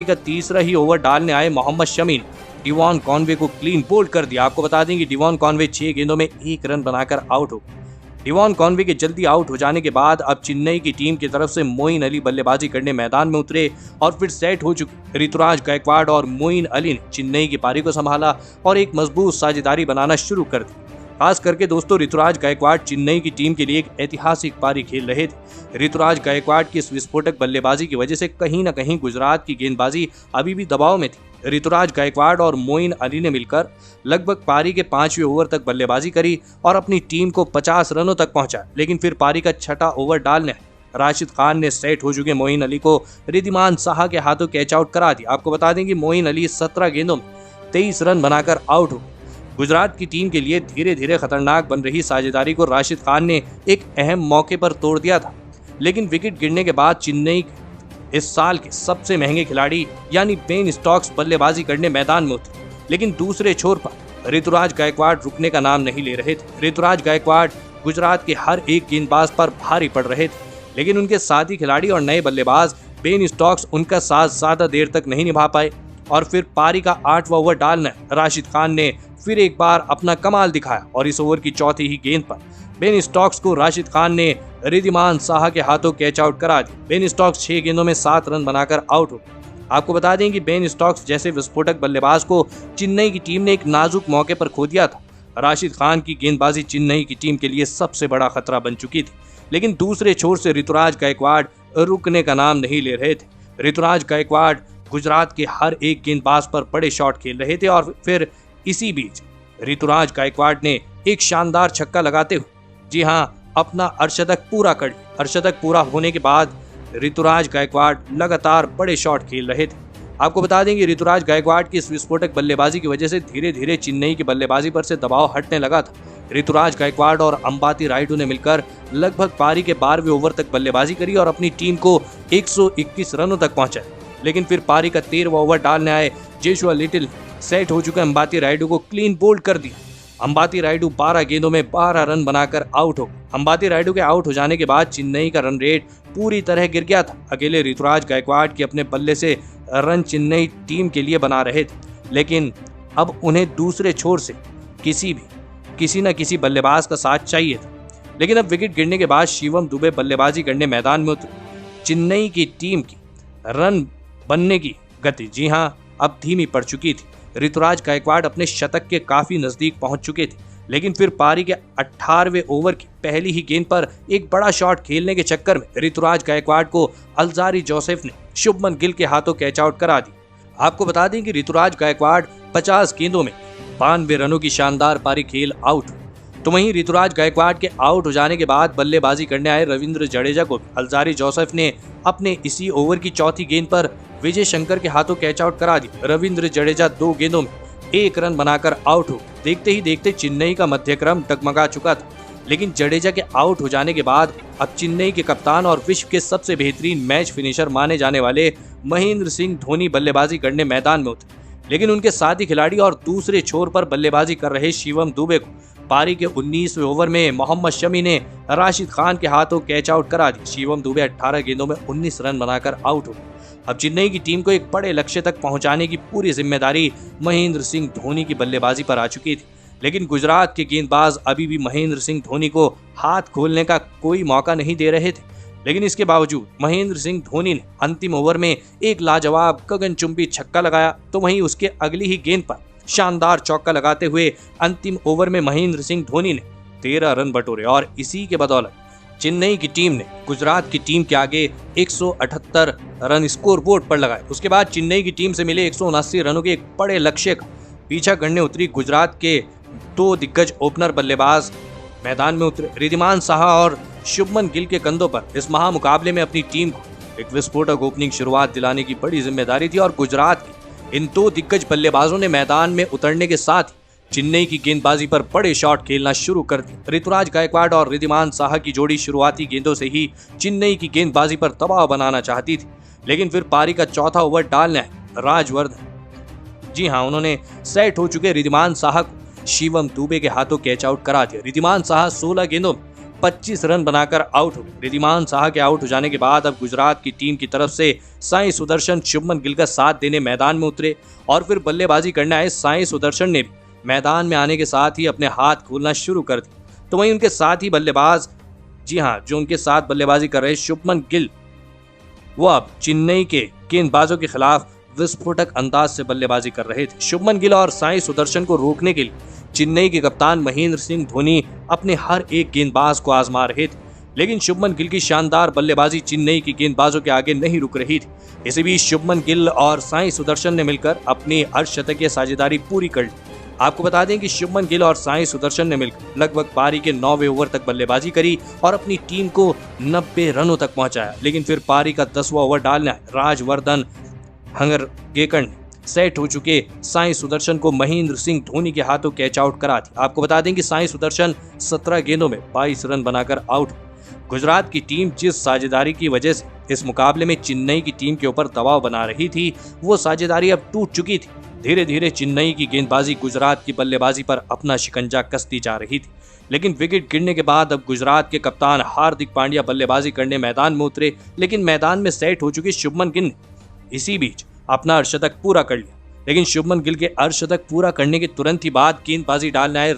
का तीसरा ही ओवर डालने आए मोहम्मद शमी ने डिवॉन कॉनवे को क्लीन बोल्ड कर दिया। आपको बता दें कि डिवॉन कॉनवे 6 गेंदों में 1 रन बनाकर आउट हो गए। डिवॉन कॉनवे के जल्दी आउट हो जाने के बाद अब चेन्नई की टीम की तरफ से मोइन अली बल्लेबाजी करने मैदान में उतरे और फिर सेट हो चुके ऋतुराज गायकवाड़ और मोइन अली ने चेन्नई की पारी को संभाला और एक मजबूत साझेदारी बनाना शुरू कर दी। खास करके दोस्तों ऋतुराज गायकवाड़ चेन्नई की टीम के लिए एक ऐतिहासिक पारी खेल रहे थे। ऋतुराज गायकवाड़ की इस विस्फोटक बल्लेबाजी की वजह से कहीं न कहीं गुजरात की गेंदबाजी अभी भी दबाव में थी। ऋतुराज गायकवाड़ और मोइन अली ने मिलकर लगभग पारी के 5वें ओवर तक बल्लेबाजी करी और अपनी टीम को 50 रनों तक पहुंचाया। लेकिन फिर पारी का 6ठा ओवर डालने राशिद खान ने सेट हो चुके मोइन अली को रिद्धिमान साहा के हाथों कैच आउट करा दिया। आपको बता दें कि मोइन अली 17 गेंदों में 23 रन बनाकर आउट हो। गुजरात की टीम के लिए धीरे धीरे खतरनाक बन रही साझेदारी को राशिद खान ने एक अहम मौके पर तोड़ दिया था। लेकिन विकेट गिरने के बाद चेन्नई इस साल के सबसे महंगे खिलाड़ी यानी बेन स्टोक्स बल्लेबाजी करने मैदान में उतरे। लेकिन दूसरे छोर पर ऋतुराज गायकवाड़ रुकने का नाम नहीं ले रहे थे। ऋतुराज गायकवाड़ गुजरात के हर एक गेंदबाज पर भारी पड़ रहे थे, लेकिन उनके साथी खिलाड़ी और नए बल्लेबाज बेन स्टोक्स उनका साथ ज्यादा देर तक नहीं निभा पाए और फिर पारी का 8वां ओवर डालना राशिद खान ने फिर एक बार अपना कमाल दिखाया और इस ओवर की चौथी ही गेंद पर बेन स्टोक्स को राशिद खान ने रिद्धिमान साहा के हाथों कैच आउट करा दिया। बेन स्टोक्स 6 गेंदों में 7 रन बनाकर आउट हो। आपको बता दें कि बेन स्टोक्स जैसे विस्फोटक बल्लेबाज को चेन्नई की टीम ने एक नाजुक मौके पर खो दिया था। राशिद खान की गेंदबाजी चेन्नई की टीम के लिए सबसे बड़ा खतरा बन चुकी थी। लेकिन दूसरे छोर से ऋतुराज गायकवाड़ रुकने का नाम नहीं ले रहे थे। ऋतुराज गायकवाड़ गुजरात के हर एक गेंदबाज पर बड़े शॉट खेल रहे थे और फिर इसी बीच ऋतुराज गायकवाड़ ने एक शानदार छक्का लगाते हुए अपना अर्धशतक पूरा कर लिया। अर्धशतक पूरा होने के बाद ऋतुराज गायकवाड़ लगातार बड़े शॉट खेल रहे थे। आपको बता दें कि ऋतुराज गायकवाड़ की इस विस्फोटक बल्लेबाजी की वजह से धीरे धीरे चेन्नई की बल्लेबाजी पर से दबाव हटने लगा था। ऋतुराज गायकवाड़ और अंबाती रायडू ने मिलकर लगभग पारी के 12वें ओवर तक बल्लेबाजी करी और अपनी टीम को 121 रनों तक पहुंचाया। लेकिन फिर पारी का 13वां ओवर डालने आए जोशुआ लिटिल सेट हो चुके अंबाती रायडू को क्लीन बोल्ड कर दिया। अंबाती रायडू 12 गेंदों में 12 रन बनाकर आउट हो। अंबाती रायडू के आउट हो जाने के बाद चेन्नई का रन रेट पूरी तरह गिर गया था। अकेले ऋतुराज गायकवाड़ के अपने बल्ले से रन चेन्नई टीम के लिए बना रहे थे, लेकिन अब उन्हें दूसरे छोर से किसी न किसी बल्लेबाज का साथ चाहिए था। लेकिन अब विकेट गिरने के बाद शिवम दुबे बल्लेबाजी करने मैदान में उतरे। चेन्नई की टीम की रन बनने की गति अब धीमी पड़ चुकी थी। ऋतुराज गायकवाड़ अपने शतक के काफी नजदीक पहुंच चुके थे, लेकिन फिर पारी के 18वें ओवर की पहली ही गेंद पर एक बड़ा शॉट खेलने के चक्कर में ऋतुराज गायकवाड़ को अल्जारी जोसेफ ने शुभमन गिल के हाथों कैच आउट करा दी। आपको बता दें कि ऋतुराज गायकवाड़ 50 गेंदों में 92 रनों की शानदार पारी खेल आउट। तो वहीं ऋतुराज गायकवाड़ के आउट हो जाने के बाद बल्लेबाजी करने आए रविंद्र जडेजा को अल्जारी जोसेफ ने अपने इसी ओवर की चौथी गेंद पर विजय शंकर के हाथों कैच आउट करा दिया। रविंद्र जडेजा 2 गेंदों में 1 रन बनाकर आउट हो। देखते ही देखते चेन्नई का मध्यक्रम डगमगा चुका था, लेकिन जडेजा के आउट हो जाने के बाद अब चेन्नई के कप्तान और विश्व के सबसे बेहतरीन मैच फिनिशर माने जाने वाले महेंद्र सिंह धोनी बल्लेबाजी करने मैदान में उतरे। लेकिन उनके साथी खिलाड़ी और दूसरे छोर पर बल्लेबाजी कर रहे शिवम दुबे को पारी के 19वें ओवर में मोहम्मद शमी ने राशिद खान के हाथों कैच आउट करा दिया। शिवम दुबे 18 गेंदों में 19 रन बनाकर आउट हो। अब चेन्नई की टीम को एक बड़े लक्ष्य तक पहुंचाने की पूरी जिम्मेदारी महेंद्र सिंह धोनी की बल्लेबाजी पर आ चुकी थी। लेकिन गुजरात के गेंदबाज अभी भी महेंद्र सिंह धोनी को हाथ खोलने का कोई मौका नहीं दे रहे थे। लेकिन इसके बावजूद महेंद्र सिंह धोनी ने अंतिम ओवर में एक लाजवाब गगनचुंबी छक्का लगाया, तो वहीं उसके अगली ही गेंद पर शानदार चौका लगाते हुए अंतिम ओवर में महेंद्र सिंह धोनी ने 13 रन बटोरे और इसी के बदौलत चेन्नई की टीम ने गुजरात की टीम के आगे 178 रन स्कोर बोर्ड पर लगाए। उसके बाद चेन्नई की टीम से मिले 179 रनों के एक बड़े लक्ष्य का पीछा करने उतरी गुजरात के 2 दिग्गज ओपनर बल्लेबाज मैदान में उतरे। रिद्धिमान साहा और शुभमन गिल के कंधों पर इस महामुकाबले में अपनी टीम को एक विस्फोटक ओपनिंग शुरुआत दिलाने की बड़ी जिम्मेदारी थी और गुजरात के इन 2 दिग्गज बल्लेबाजों ने मैदान में उतरने के साथ ही चेन्नई की गेंदबाजी पर बड़े शॉट खेलना शुरू कर दी। ऋतुराज गायकवाड़ और रिद्धिमान साहा की जोड़ी शुरुआती गेंदों से ही चेन्नई की गेंदबाजी पर दबाव बनाना चाहती थी, लेकिन फिर पारी का चौथा ओवर डालने राजवर्धन उन्होंने सेट हो चुके रिद्धिमान साहा को शिवम दुबे के हाथों कैच आउट करा दिया। रिद्धिमान साहा 16 गेंदों में 25 रन बनाकर आउट हो गए। रिद्धिमान साहा के आउट हो जाने के बाद अब गुजरात की टीम की तरफ से साई सुदर्शन शुभमन गिल का साथ देने मैदान में उतरे और फिर बल्लेबाजी करने आए साई सुदर्शन ने भी मैदान में आने के साथ ही अपने हाथ खोलना शुरू कर दिए। तो वहीं उनके साथ ही बल्लेबाज, जी हां, जो उनके साथ बल्लेबाजी कर रहे शुभमन गिल, वो अब चेन्नई के गेंदबाजों के खिलाफ विस्फोटक अंदाज से बल्लेबाजी कर रहे थे। शुभमन गिल और साई सुदर्शन को रोकने के लिए चेन्नई के कप्तान महेंद्र सिंह धोनी अपने हर एक गेंदबाज को आजमा रहे थे, लेकिन शुभमन गिल की शानदार बल्लेबाजी चेन्नई की गेंदबाजों के आगे नहीं रुक रही थी। इसी बीच शुभमन गिल और साई सुदर्शन ने मिलकर अपनी अर्धशतकीय साझेदारी पूरी कर ली। आपको बता दें कि शुभमन गिल और साई सुदर्शन ने मिलकर लगभग पारी के 9वें ओवर तक बल्लेबाजी करी और अपनी टीम को 90 रनों तक पहुंचाया, लेकिन फिर पारी का 10वां ओवर डालने राजवर्धन हंगरगेकर ने सेट हो चुके साई सुदर्शन को महेंद्र सिंह धोनी के हाथों कैच आउट करा दी। आपको बता दें कि साई सुदर्शन 17 गेंदों में 22 रन बनाकर आउट। गुजरात की टीम जिस साझेदारी की वजह से इस मुकाबले में चेन्नई की टीम के ऊपर दबाव बना रही थी, वो साझेदारी अब टूट चुकी थी। धीरे धीरे चेन्नई की गेंदबाजी गुजरात की बल्लेबाजी पर अपना शिकंजा कसती जा रही थी, लेकिन विकेट गिरने के बाद अब गुजरात के कप्तान हार्दिक पांड्या बल्लेबाजी करने मैदान में उतरे, लेकिन मैदान में सेट हो चुके शुभमन गिल ने इसी बीच अपना अर्धशतक पूरा कर लिया। लेकिन शुभमन गिल के अर्धशतक पूरा करने के तुरंत ही बाद गेंदबाजी डालने आए